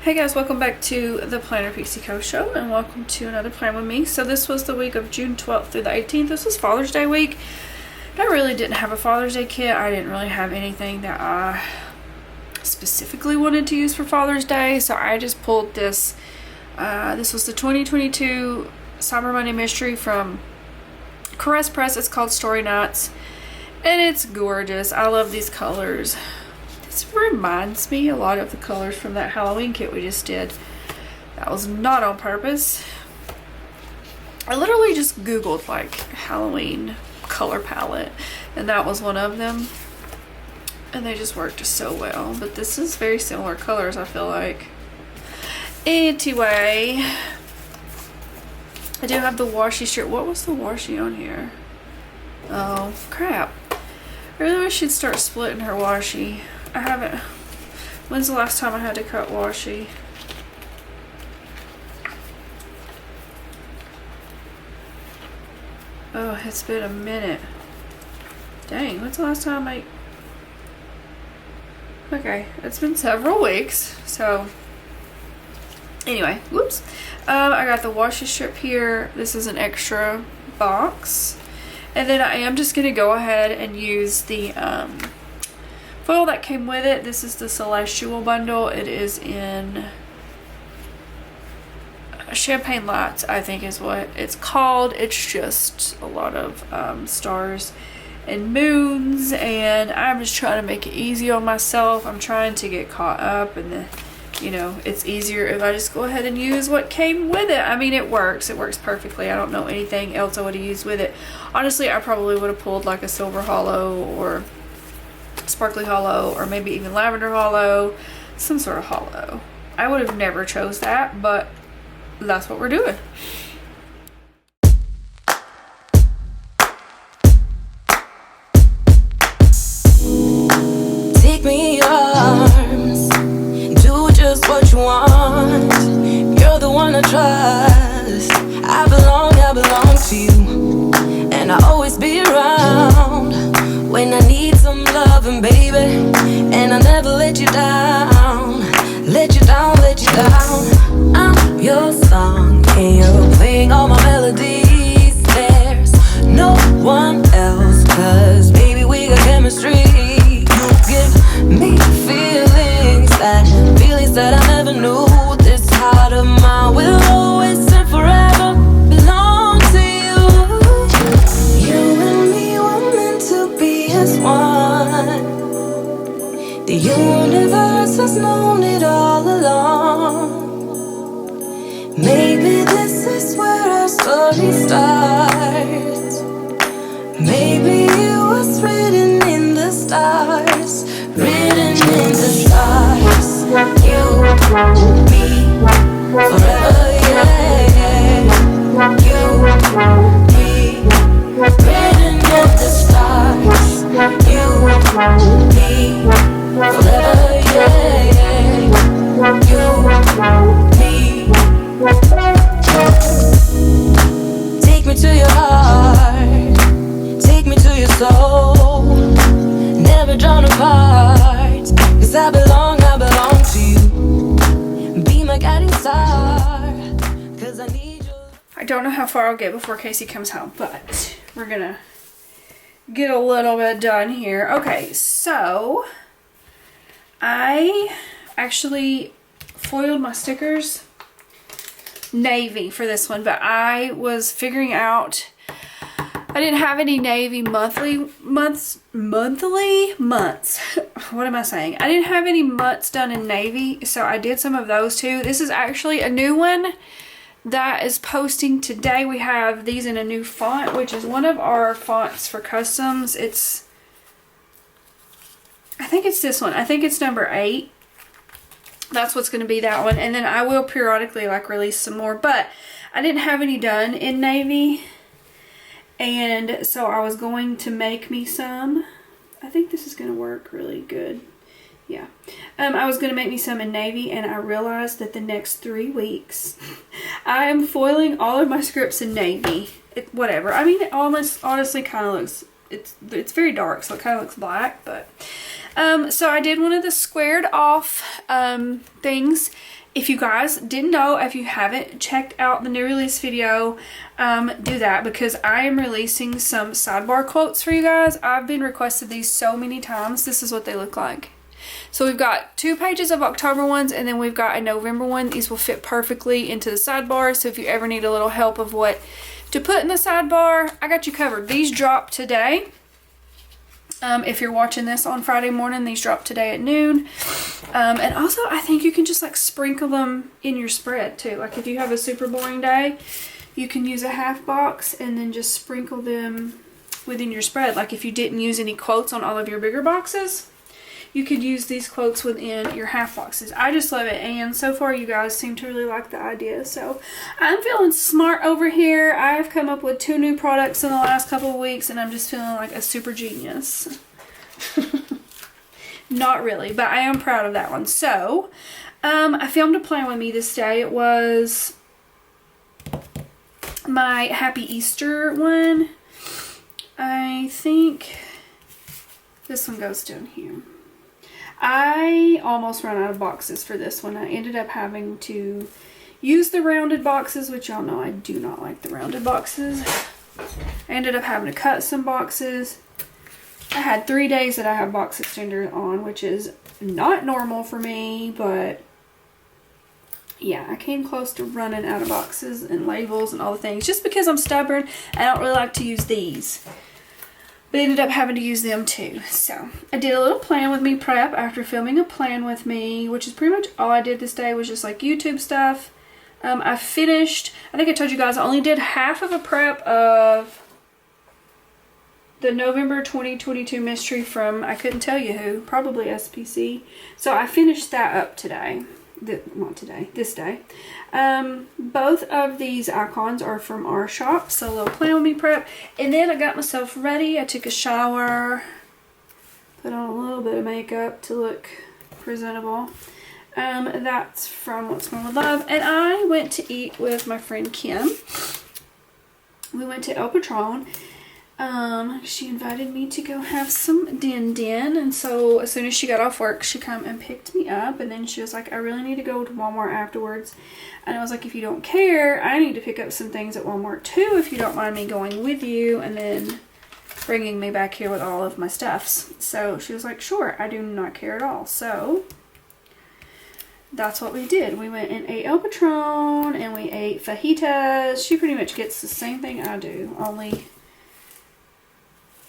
Hey guys, welcome back to the Planner Pixie Co show and welcome to another plan with me. So this was the week of June 12th through the 18th. This was Father's Day week. I really didn't have a Father's Day kit. I didn't really have anything that I specifically wanted to use for Father's Day, so I just pulled this. This was the 2022 Cyber Monday mystery from Caress Press. It's called Story Nights and it's gorgeous. I love these colors. This reminds me a lot of the colors from that Halloween kit we just did. That was not on purpose. I literally just googled like Halloween color palette and that was one of them, and they just worked so well. But this is very similar colors, I feel like. Anyway, I do have the washi strip. What was the washi on here? Oh crap, I really wish she'd start splitting her washi. I haven't. When's the last time I had to cut washi? Oh, it's been a minute. Dang, when's the last time Okay, it's been several weeks, so anyway, whoops. I got the washi strip here. This is an extra box. And then I am just gonna go ahead and use the foil that came with it. This is the Celestial bundle. It is in Champagne Lights, I think is what it's called. It's just a lot of stars and moons, and I'm just trying to make it easy on myself. I'm trying to get caught up, and you know, it's easier if I just go ahead and use what came with it. I mean, it works perfectly. I don't know anything else I would have used with it. Honestly, I probably would have pulled like a silver hollow or sparkly hollow, or maybe even lavender hollow, some sort of hollow. I would have never chose that, but that's what we're doing. Take me in your arms, do just what you want. You're the one I trust. I belong to you, and I'll always be around when I need some loving, baby. And I'll never let you down, let you down. I'm your song, and you're playing all my melodies. There's no one else, 'cause baby, we got chemistry. You give me feelings that I never knew. This heart of mine will always and forever belong to you. You and me were meant to be as one. The universe has known it all along. Maybe this is where our story starts. Maybe it was written in the stars, written in the stars. You, me, forever, yeah. You, me, written in the stars. You, me, forever, yeah. You, me. Take me to your heart, take me to your soul. Never drawn apart, 'cause I belong to you. Be my guiding star, 'cause I need you. I don't know how far I'll get before Casey comes home, but we're gonna get a little bit done here. Okay, so I actually foiled my stickers navy for this one, but I was figuring out I didn't have any navy monthly months. What am I saying? I didn't have any months done in navy, so I did some of those too. This is actually a new one that is posting today. We have these in a new font, which is one of our fonts for customs. I think it's this one. I think it's number 8. That's what's going to be that one. And then I will periodically like release some more, but I didn't have any done in navy, and so I was going to make me some. I think this is going to work really good. Yeah. I was going to make me some in navy, and I realized that the next 3 weeks I am foiling all of my scripts in navy. Whatever. I mean, it honestly kind of looks it's very dark, so it kind of looks black, but so I did one of the squared off things. If you guys didn't know, if you haven't checked out the new release video, do that, because I am releasing some sidebar quotes for you guys. I've been requested these so many times. This is what they look like. So we've got 2 pages of October ones, and then we've got a November one. These will fit perfectly into the sidebar, so if you ever need a little help of what to put in the sidebar, I got you covered. These dropped today. If you're watching this on Friday morning, these dropped today at noon. And also, I think you can just like sprinkle them in your spread too. Like if you have a super boring day, you can use a half box and then just sprinkle them within your spread. Like if you didn't use any quotes on all of your bigger boxes, you could use these quotes within your half boxes. I just love it, and so far you guys seem to really like the idea. So I'm feeling smart over here. I've come up with 2 new products in the last couple of weeks, and I'm just feeling like a super genius. Not really, but I am proud of that one. So I filmed a plan with me this day. It was my Happy Easter one. I think this one goes down here. I almost ran out of boxes for this one. I ended up having to use the rounded boxes, which y'all know I do not like the rounded boxes. I ended up having to cut some boxes. I had 3 days that I have box extender on, which is not normal for me, but yeah, I came close to running out of boxes and labels and all the things. Just because I'm stubborn, I don't really like to use these. But I ended up having to use them too. So I did a little plan with me prep after filming a plan with me, which is pretty much all I did this day, was just like YouTube stuff. I finished, I think I told you guys, I only did half of a prep of the November 2022 mystery from, I couldn't tell you who, probably SPC. So I finished that up today. This day. Both of these icons are from our shop, so a little plan with me prep. And then I got myself ready. I took a shower, put on a little bit of makeup to look presentable. That's from What's Wrong with Love. And I went to eat with my friend Kim. We went to El Patron. She invited me to go have some din-din, and so as soon as she got off work, she come and picked me up, and then she was like, I really need to go to Walmart afterwards. And I was like, if you don't care, I need to pick up some things at Walmart too, if you don't mind me going with you, and then bringing me back here with all of my stuffs. So she was like, sure, I do not care at all. So that's what we did. We went and ate El Patron, and we ate fajitas. She pretty much gets the same thing I do, only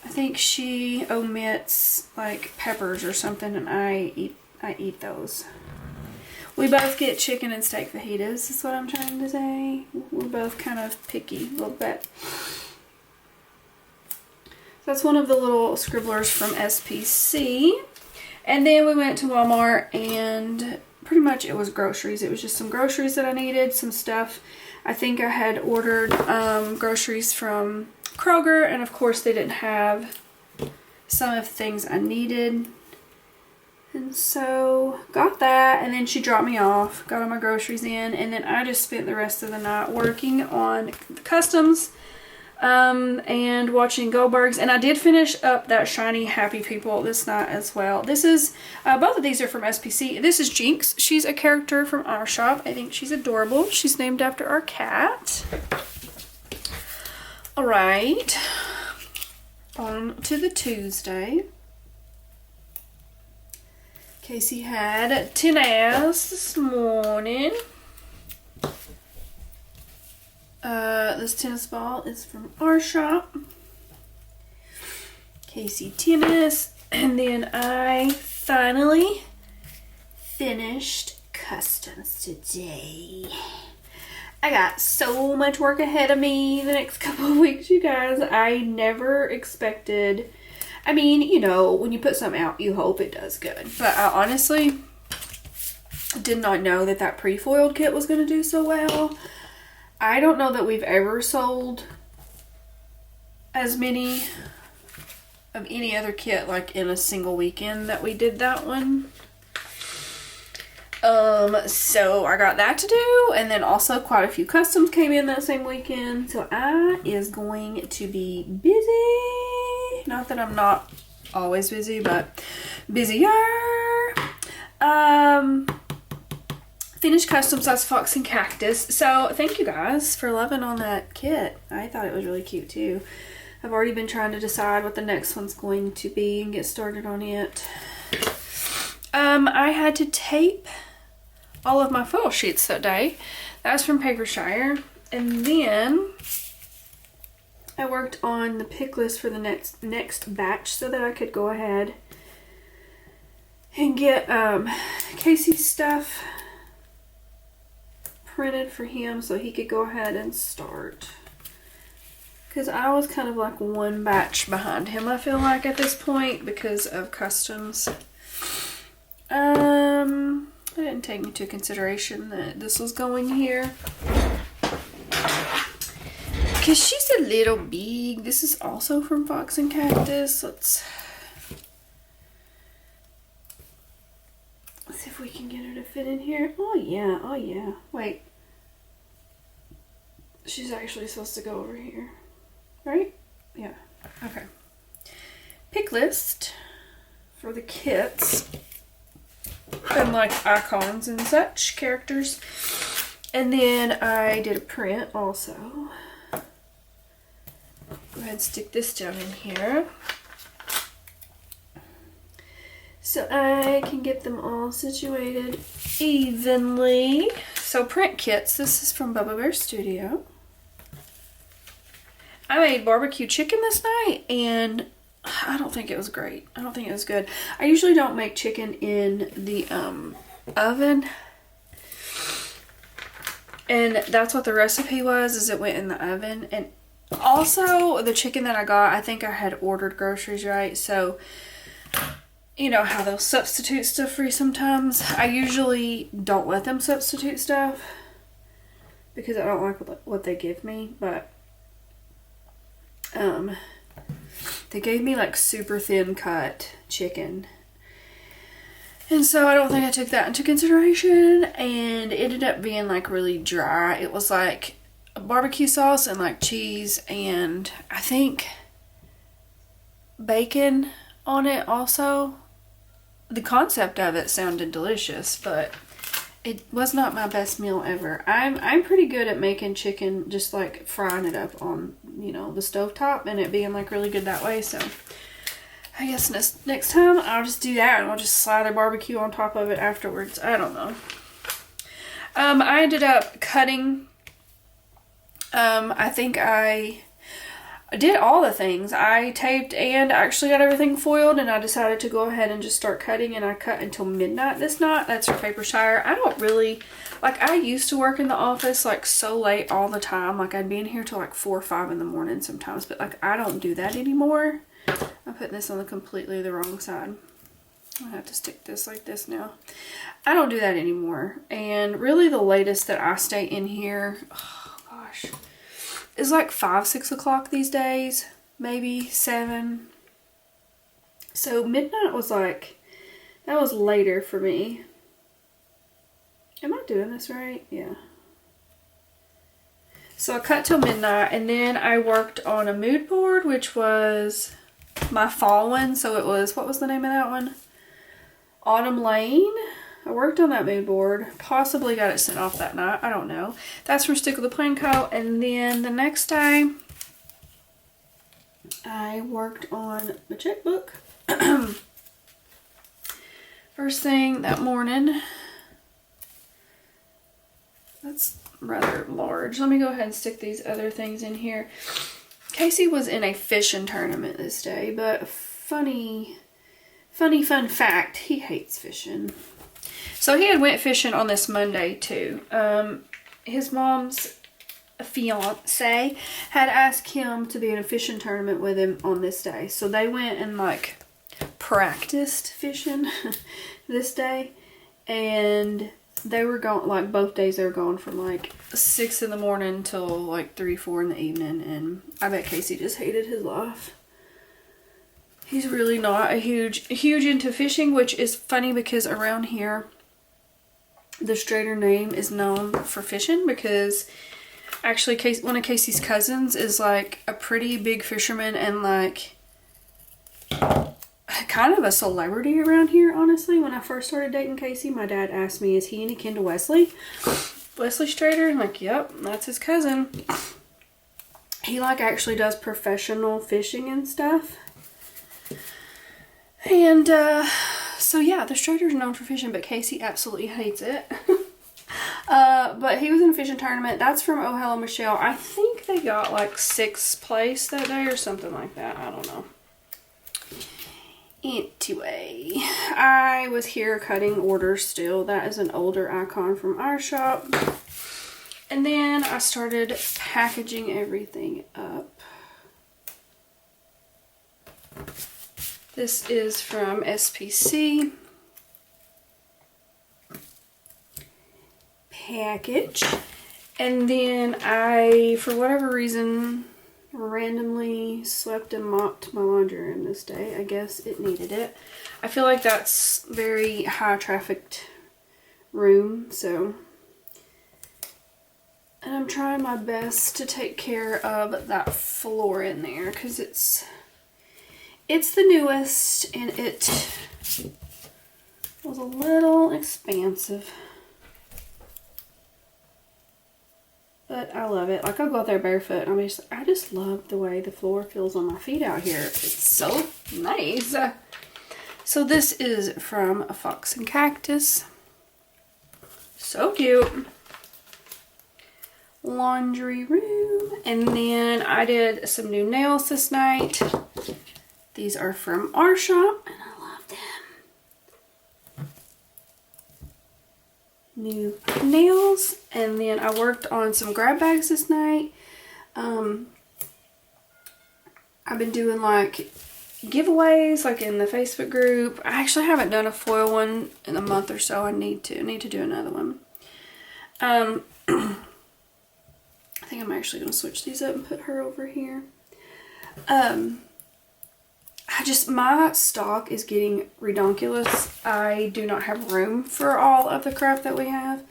I think she omits like peppers or something, and I eat those. We both get chicken and steak fajitas, is what I'm trying to say. We're both kind of picky a little bit. That's one of the little scribblers from SPC. And then we went to Walmart, and pretty much it was groceries. It was just some groceries that I needed, some stuff. I think I had ordered groceries from Kroger, and of course they didn't have some of the things I needed, and so got that. And then she dropped me off, got all my groceries in, and then I just spent the rest of the night working on customs and watching Goldbergs. And I did finish up that shiny Happy People this night as well. This is both of these are from SPC. This is Jinx. She's a character from our shop. I think she's adorable. She's named after our cat. Alright, on to the Tuesday. Casey had tennis this morning. This tennis ball is from our shop. Casey tennis. And then I finally finished customs today. I got so much work ahead of me the next couple of weeks, you guys. I never expected, I mean, you know, when you put something out, you hope it does good. But I honestly did not know that that pre-foiled kit was going to do so well. I don't know that we've ever sold as many of any other kit like in a single weekend that we did that one. So I got that to do, and then also quite a few customs came in that same weekend, so I is going to be busy Not that I'm not always busy, but busier. Finished custom size fox and cactus. So thank you guys for loving on that kit. I thought it was really cute too. I've already been trying to decide what the next one's going to be and get started on it. I had to tape all of my foil sheets that day. That was from Papershire. And then I worked on the pick list for the next batch so that I could go ahead and get Casey's stuff printed for him so he could go ahead and start. Because I was kind of like one batch behind him, I feel like, at this point because of customs. It didn't take into consideration that this was going here. Because she's a little big. This is also from Fox and Cactus. Let's see if we can get her to fit in here. Oh yeah, oh yeah. Wait. She's actually supposed to go over here. Right? Yeah. Okay. Pick list for the kits. And like icons and such, characters. And then I did a print also. Go ahead and stick this down in here. So I can get them all situated evenly. So print kits, this is from Bubba Bear Studio. I made barbecue chicken this night and I don't think it was great. I don't think it was good. I usually don't make chicken in the oven. And that's what the recipe was, is it went in the oven. And also the chicken that I got, I think I had ordered groceries right. So you know how they'll substitute stuff for you sometimes. I usually don't let them substitute stuff because I don't like what they give me, but they gave me like super thin cut chicken. And so I don't think I took that into consideration, and it ended up being like really dry. It was like a barbecue sauce and like cheese and I think bacon on it also. The concept of it sounded delicious, but it was not my best meal ever. I'm pretty good at making chicken, just like frying it up on, you know, the stovetop and it being like really good that way. So I guess next time I'll just do that and I'll just slide a barbecue on top of it afterwards. I don't know. I ended up cutting, I think I did all the things. I taped and actually got everything foiled, and I decided to go ahead and just start cutting, and I cut until midnight this night. That's for Papershire. I don't really, like, I used to work in the office like so late all the time. Like I'd be in here till like 4 or 5 in the morning sometimes, but like I don't do that anymore. I'm putting this on the completely the wrong side. I have to stick this like this now. I don't do that anymore. And really the latest that I stay in here, oh gosh, is like 5, 6 o'clock these days, maybe 7. So midnight was like, that was later for me. Am I doing this right? Yeah. So I cut till midnight, and then I worked on a mood board, which was my fall one. So it was, what was the name of that one? Autumn Lane. I worked on that mood board, possibly got it sent off that night, I don't know. That's from Stick with the Plain Co. And then the next day, I worked on the checkbook. First thing that morning, that's rather large. Let me go ahead and stick these other things in here. Casey was in a fishing tournament this day, but fun fact, he hates fishing. So he had went fishing on this Monday too. His mom's fiance had asked him to be in a fishing tournament with him on this day. So they went and like practiced fishing this day. And they were gone, like both days they were gone from like 6 in the morning till like 3, 4 in the evening. And I bet Casey just hated his life. He's really not a huge into fishing, which is funny because around here, the Strader name is known for fishing because actually one of Casey's cousins is like a pretty big fisherman, and like kind of a celebrity around here, honestly. When I first started dating Casey, my dad asked me, is he any kin to Wesley? Wesley Strader? I'm like, yep, that's his cousin. He like actually does professional fishing and stuff. And so yeah, the Strader's known for fishing, but Casey absolutely hates it. But he was in a fishing tournament. That's from Oh Hello Michelle. I think they got like 6th place that day or something like that. I don't know. Anyway, I was here cutting orders still. That is an older icon from our shop. And then I started packaging everything up. This is from SPC. Package. And then I, for whatever reason, randomly swept and mopped my laundry room this day. I guess it needed it. I feel like that's very high trafficked room, so. And I'm trying my best to take care of that floor in there because it's the newest and it was a little expansive. But I love it. Like, I'll go out there barefoot and I just love the way the floor feels on my feet out here. It's so nice. So this is from Fox and Cactus. So cute. Laundry room. And then I did some new nails this night. These are from our shop and I love them. New nails. And then I worked on some grab bags this night. I've been doing like giveaways like in the Facebook group. I actually haven't done a foil one in a month or so. I need to do another one. I think I'm actually going to switch these up and put her over here. My stock is getting redonkulous. I do not have room for all of the crap that we have.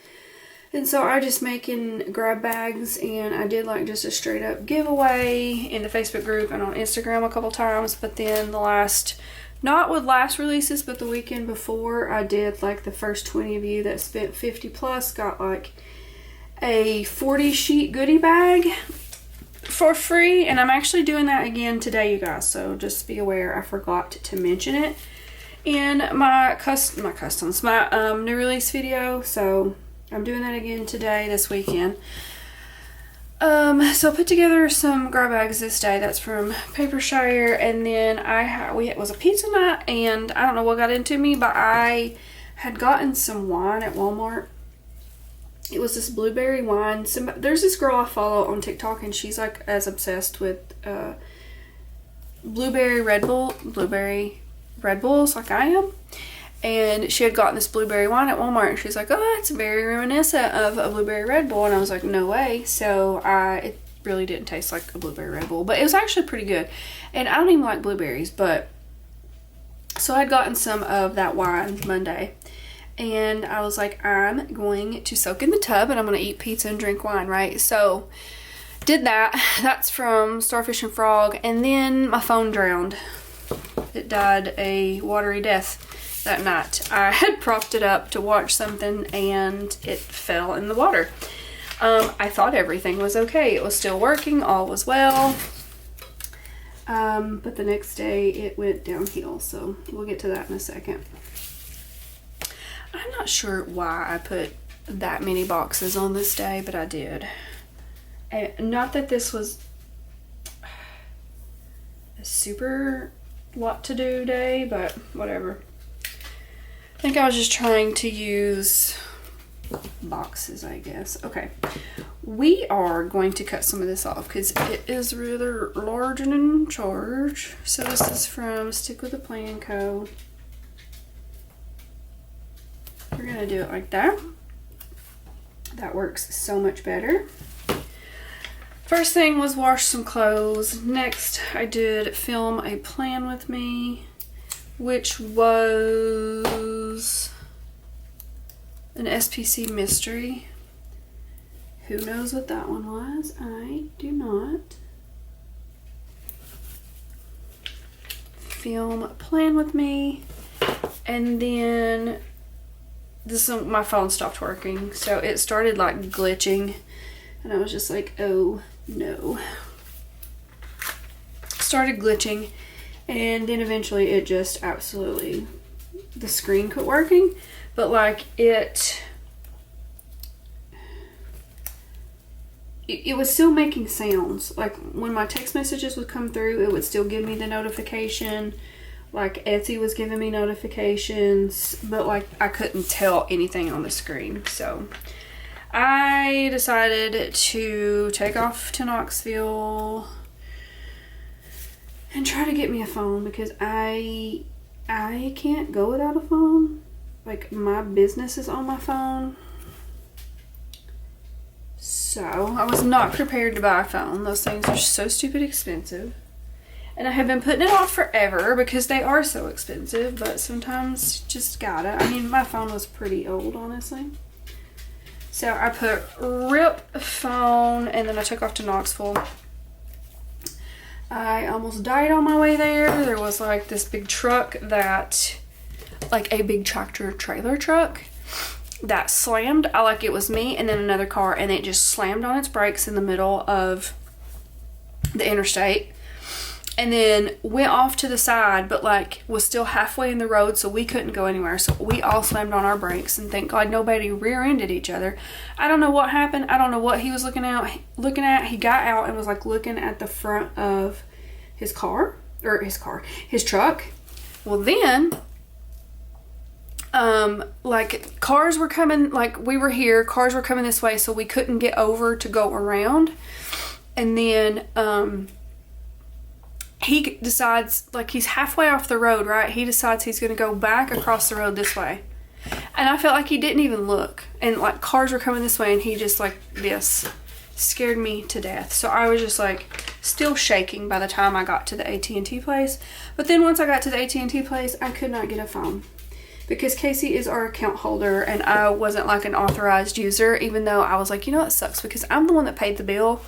And so I just making grab bags, and I did like just a straight up giveaway in the Facebook group and on Instagram a couple times. But then not with last releases, but the weekend before, I did like the first 20 of you that spent 50 plus got like a 40 sheet goodie bag for free. And I'm actually doing that again today, you guys, so just be aware. I forgot to mention it in my new release video, so I'm doing that again today, this weekend. So I put together some grab bags this day. That's from Papershire. And then it was a pizza night, and I don't know what got into me, but I had gotten some wine at Walmart. It was this blueberry wine. There's this girl I follow on TikTok, and she's like as obsessed with blueberry Red Bulls like I am. And she had gotten this blueberry wine at Walmart, and she's like, oh, it's very reminiscent of a blueberry Red Bull. And I was like, no way. So it really didn't taste like a blueberry Red Bull, but it was actually pretty good. And I don't even like blueberries, but so I'd gotten some of that wine Monday. And I was like, I'm going to soak in the tub and I'm going to eat pizza and drink wine, right? So did that. That's from Starfish and Frog. And then my phone drowned. It died a watery death that night. I had propped it up to watch something and it fell in the water. I thought everything was okay. It was still working. All was well. But the next day it went downhill. So we'll get to that in a second. I'm not sure why I put that many boxes on this day, but I did. And not that this was a super lot to do day, but whatever. I think I was just trying to use boxes, I guess. Okay, we are going to cut some of this off because it is rather large and in charge. So this is from Stick With The Plan Co. We're gonna do it like that. That works so much better. First thing was wash some clothes. Next, I did film a plan with me, which was an SPC mystery. Who knows what that one was? I do not. film Plan With Me. And then my phone stopped working. So it started like glitching. And I was just like, oh no. Started glitching. And then eventually it just absolutely, the screen quit working. But like it was still making sounds. Like when my text messages would come through, it would still give me the notification. Like Etsy was giving me notifications, but like I couldn't tell anything on the screen. So I decided to take off to Knoxville and try to get me a phone, because I can't go without a phone. Like my business is on my phone. So I was not prepared to buy a phone. Those things are so stupid expensive. And I have been putting it off forever because they are so expensive, but sometimes just gotta. I mean, my phone was pretty old, honestly. So I put RIP phone, and then I took off to Knoxville. I almost died on my way there. There was like this big truck that, like a big tractor trailer truck that slammed. Like it was me and then another car, and it just slammed on its brakes in the middle of the interstate. And then went off to the side, but like was still halfway in the road, so we couldn't go anywhere. So we all slammed on our brakes, and thank God nobody rear-ended each other. I don't know what happened. I don't know what he was looking at. He got out and was like looking at the front of his truck. Well then, like cars were coming, like we were here, cars were coming this way, so we couldn't get over to go around. And then, he decides, like he's halfway off the road, right? He decides he's going to go back across the road this way. And I felt like he didn't even look. And like cars were coming this way, and he just like this scared me to death. So I was just like still shaking by the time I got to the AT&T place. But then once I got to the AT&T place, I could not get a phone. Because Casey is our account holder, and I wasn't like an authorized user, even though I was like, you know, it sucks because I'm the one that paid the bill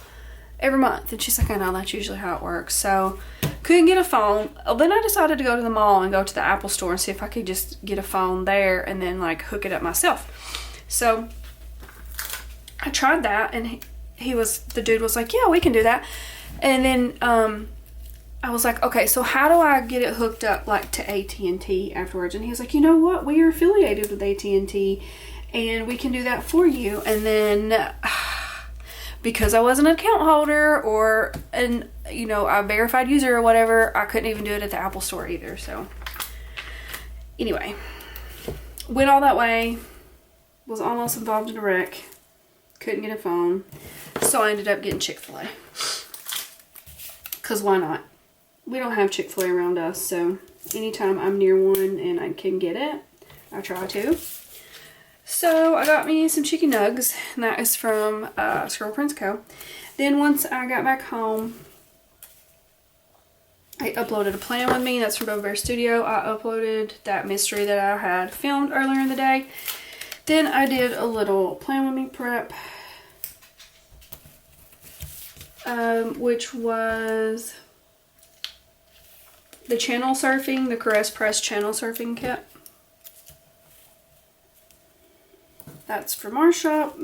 every month. And she's like, I know, that's usually how it works. So couldn't get a phone. Then I decided to go to the mall and go to the Apple store and see if I could just get a phone there and then like hook it up myself. So I tried that, and the dude was like, yeah, we can do that. And then I was like, okay, so how do I get it hooked up like to AT&T afterwards? And he was like, you know what, we are affiliated with AT&T and we can do that for you. And then because I wasn't an account holder or a verified user or whatever, I couldn't even do it at the Apple store either. So anyway, went all that way, was almost involved in a wreck, couldn't get a phone, so I ended up getting Chick-fil-A. Because why not? We don't have Chick-fil-A around us, so anytime I'm near one and I can get it, I try to. So I got me some chicken nugs, and that is from Squirrel Prince Co. Then once I got back home, I uploaded a Plan With Me. That's from Bear Studio. I uploaded that mystery that I had filmed earlier in the day. Then I did a little Plan With Me prep, which was the channel surfing, the Caress Press channel surfing kit. That's from our shop.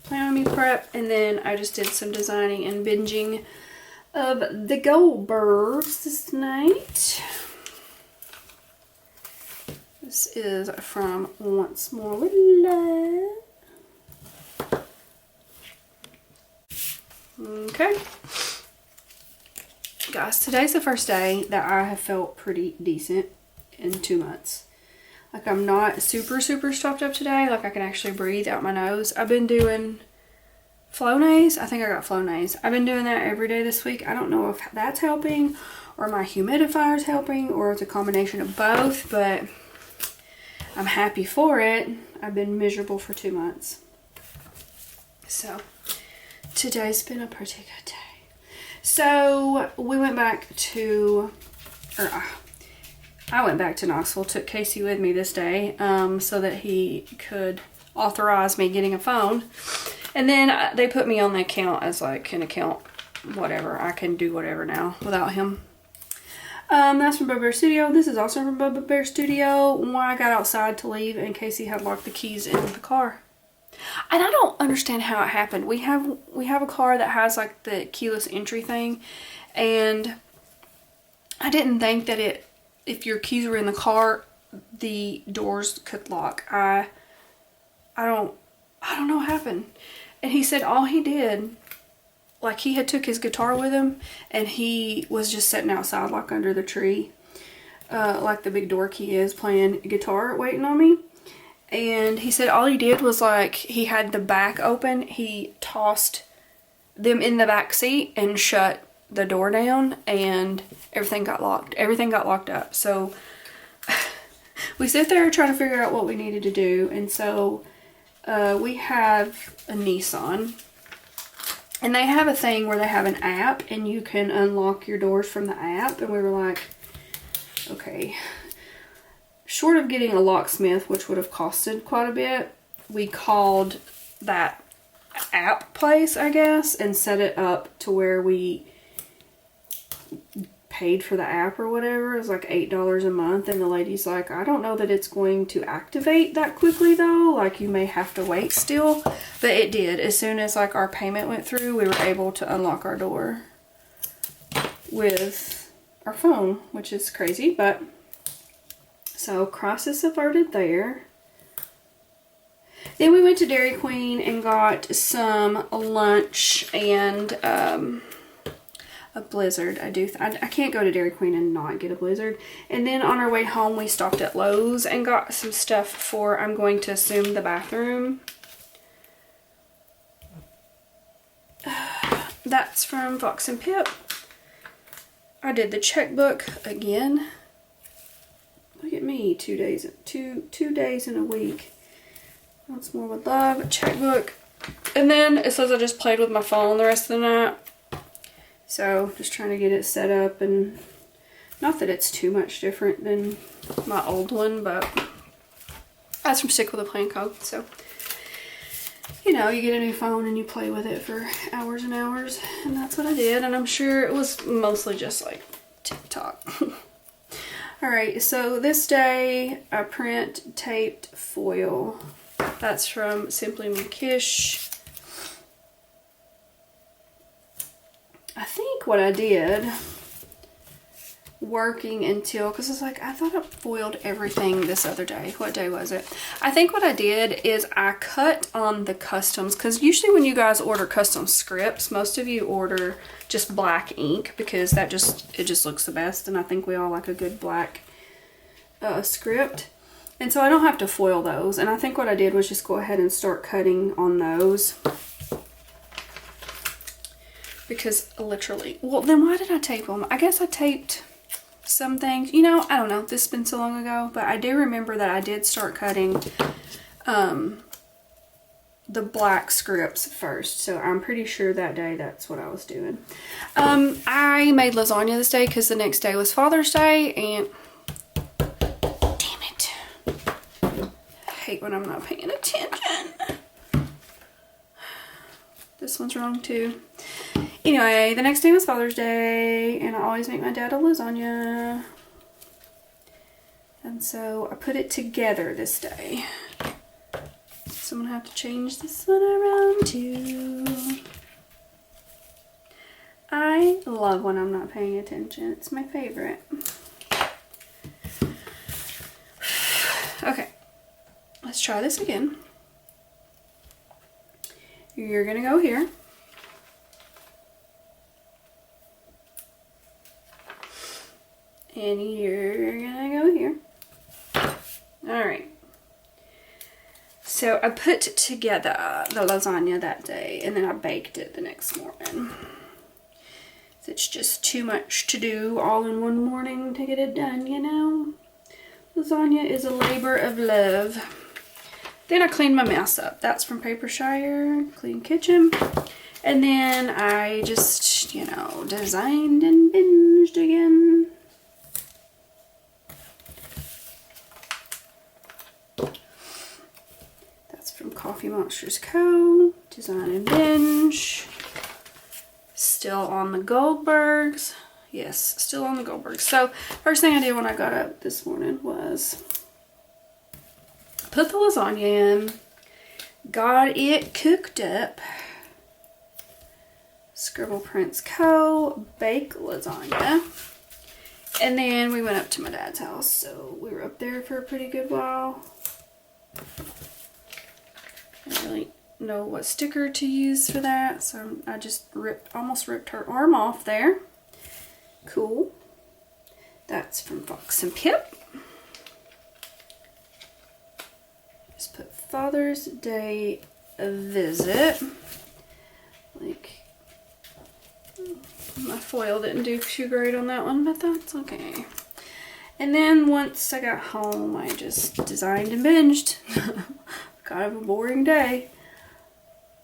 Plan With Me prep. And then I just did some designing and binging of the Goldbergs this night. This is from Once More With Love. Okay. Guys, today's the first day that I have felt pretty decent in 2 months. Like, I'm not super stopped up today. Like, I can actually breathe out my nose. I've been doing Flonase. I think I got Flonase. I've been doing that every day this week. I don't know if that's helping or my humidifier is helping or it's a combination of both, but I'm happy for it. I've been miserable for 2 months. So, today's been a pretty good day. So, we went back to, I went back to Knoxville, took Casey with me this day so that he could authorize me getting a phone. And then they put me on the account as like an account, whatever. I can do whatever now without him. That's from Bubba Bear Studio. This is also from Bubba Bear Studio. When I got outside to leave and Casey had locked the keys in the car. And I don't understand how it happened. We have a car that has like the keyless entry thing, and I didn't think that if your keys were in the car, the doors could lock. I don't know what happened. And he said all he did, like he had took his guitar with him and he was just sitting outside like under the tree, like the big dork he is, playing guitar waiting on me. And he said all he did was like he had the back open, he tossed them in the back seat and shut the door down, and everything got locked. Everything got locked up. So we sit there trying to figure out what we needed to do. And so we have a Nissan, and they have a thing where they have an app and you can unlock your doors from the app. And we were like, okay, short of getting a locksmith, which would have costed quite a bit, we called that app place, I guess, and set it up to where we paid for the app or whatever. It was like $8 a month, and the lady's like, I don't know that it's going to activate that quickly though, like you may have to wait still. But it did. As soon as like our payment went through, we were able to unlock our door with our phone, which is crazy. But so crisis averted there. Then we went to Dairy Queen and got some lunch and a Blizzard. I can't go to Dairy Queen and not get a Blizzard. And then on our way home we stopped at Lowe's and got some stuff for, I'm going to assume, the bathroom. That's from Fox and Pip. I did the checkbook again. Look at me, 2 days in a week. Once more with love, checkbook. And then it says I just played with my phone the rest of the night. So just trying to get it set up, and not that it's too much different than my old one, but that's from Stick with a Plan Code. So, you know, you get a new phone and you play with it for hours and hours, and that's what I did. And I'm sure it was mostly just like TikTok. Alright, so this day I print taped foil. That's from Simply McKish. I think what I did, working until, because it's like I thought I foiled everything this other day. What day was it? I think what I did is I cut on the customs, because usually when you guys order custom scripts, most of you order just black ink because it just looks the best, and I think we all like a good black script. And so I don't have to foil those, and I think what I did was just go ahead and start cutting on those. Because literally, well then why did I tape them? I guess I taped some things, you know, I don't know, this has been so long ago, but I do remember that I did start cutting the black scripts first. So I'm pretty sure that day that's what I was doing. I made lasagna this day because the next day was Father's Day, and damn it, I hate when I'm not paying attention. This one's wrong too. Anyway, the next day was Father's Day, and I always make my dad a lasagna. And so I put it together this day. So I'm going to have to change this one around too. I love when I'm not paying attention. It's my favorite. Okay, let's try this again. You're going to go here. And you're gonna go here. Alright. So I put together the lasagna that day, and then I baked it the next morning. It's just too much to do all in one morning to get it done, you know. Lasagna is a labor of love. Then I cleaned my mess up. That's from Papershire, Clean Kitchen. And then I just, you know, designed and binged again. From Coffee Monsters Co. Design and Binge. Still on the Goldbergs. Yes, still on the Goldberg. So first thing I did when I got up this morning was put the lasagna in, got it cooked up. Scribble Prince Co. bake lasagna. And then we went up to my dad's house. So we were up there for a pretty good while. I don't really know what sticker to use for that. So I just almost ripped her arm off there. Cool. That's from Fox and Pip. Just put Father's Day visit. Like, my foil didn't do too great on that one, but that's okay. And then once I got home, I just designed and binged. Kind of a boring day.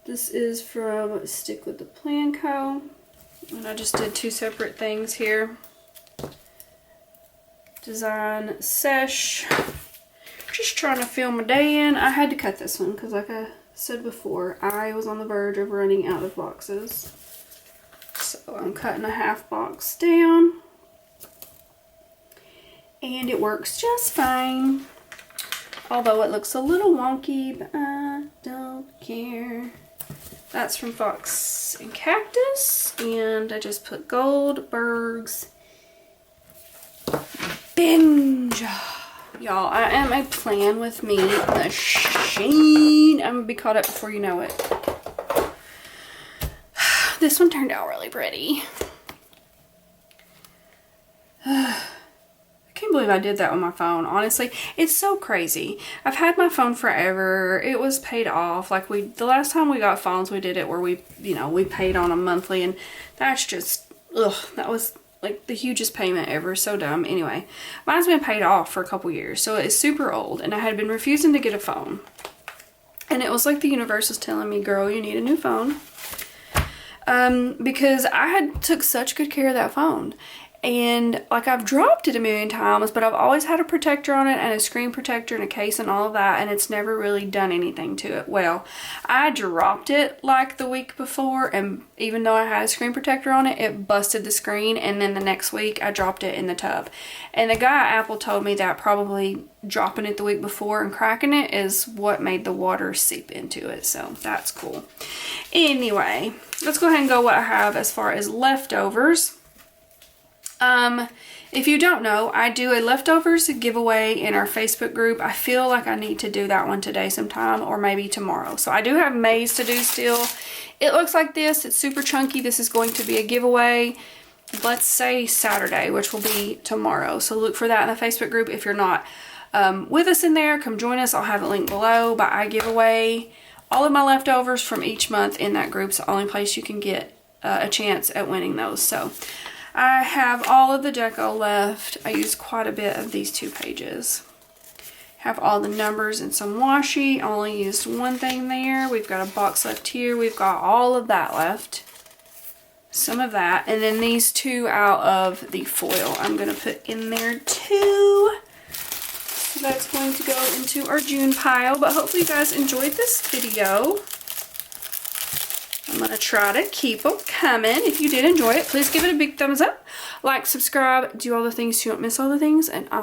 This is from Stick with the Plan Co. And I just did 2 separate things here. Design sesh. Just trying to fill my day in. I had to cut this one because like I said before, I was on the verge of running out of boxes. So I'm cutting a half box down. And it works just fine. Although it looks a little wonky, but I don't care. That's from Fox and Cactus. And I just put Goldberg's Binge. Y'all, I am a plan with me machine. I'm gonna be caught up before you know it. This one turned out really pretty. I can't believe I did that on my phone. Honestly, it's so crazy. I've had my phone forever. It was paid off. Like the last time we got phones, we did it where we paid on them monthly, and that's just, ugh, that was like the hugest payment ever. So dumb. Anyway, mine's been paid off for a couple years, so it's super old, and I had been refusing to get a phone. And it was like the universe was telling me, girl, you need a new phone. Because I had took such good care of that phone. And like I've dropped it a million times, but I've always had a protector on it and a screen protector and a case and all of that, and it's never really done anything to it. Well, I dropped it like the week before, and even though I had a screen protector on it, it busted the screen, and then the next week I dropped it in the tub. And the guy at Apple told me that probably dropping it the week before and cracking it is what made the water seep into it, so that's cool. Anyway, let's go ahead and go what I have as far as leftovers. If you don't know, I do a leftovers giveaway in our Facebook group. I feel like I need to do that one today sometime, or maybe tomorrow. So I do have maize to do still. It looks like this. It's super chunky. This is going to be a giveaway, let's say Saturday, which will be tomorrow. So look for that in the Facebook group. If you're not with us in there, come join us. I'll have a link below. But I give away all of my leftovers from each month in that group. It's the only place you can get a chance at winning those. So I have all of the deco left. I used quite a bit of these 2 pages. Have all the numbers and some washi. Only used one thing there. We've got a box left here. We've got all of that left. Some of that. And then these 2 out of the foil I'm going to put in there too. So that's going to go into our June pile. But hopefully you guys enjoyed this video. I'm going to try to keep them coming. If you did enjoy it, please give it a big thumbs up. Like, subscribe, do all the things so you don't miss all the things. And I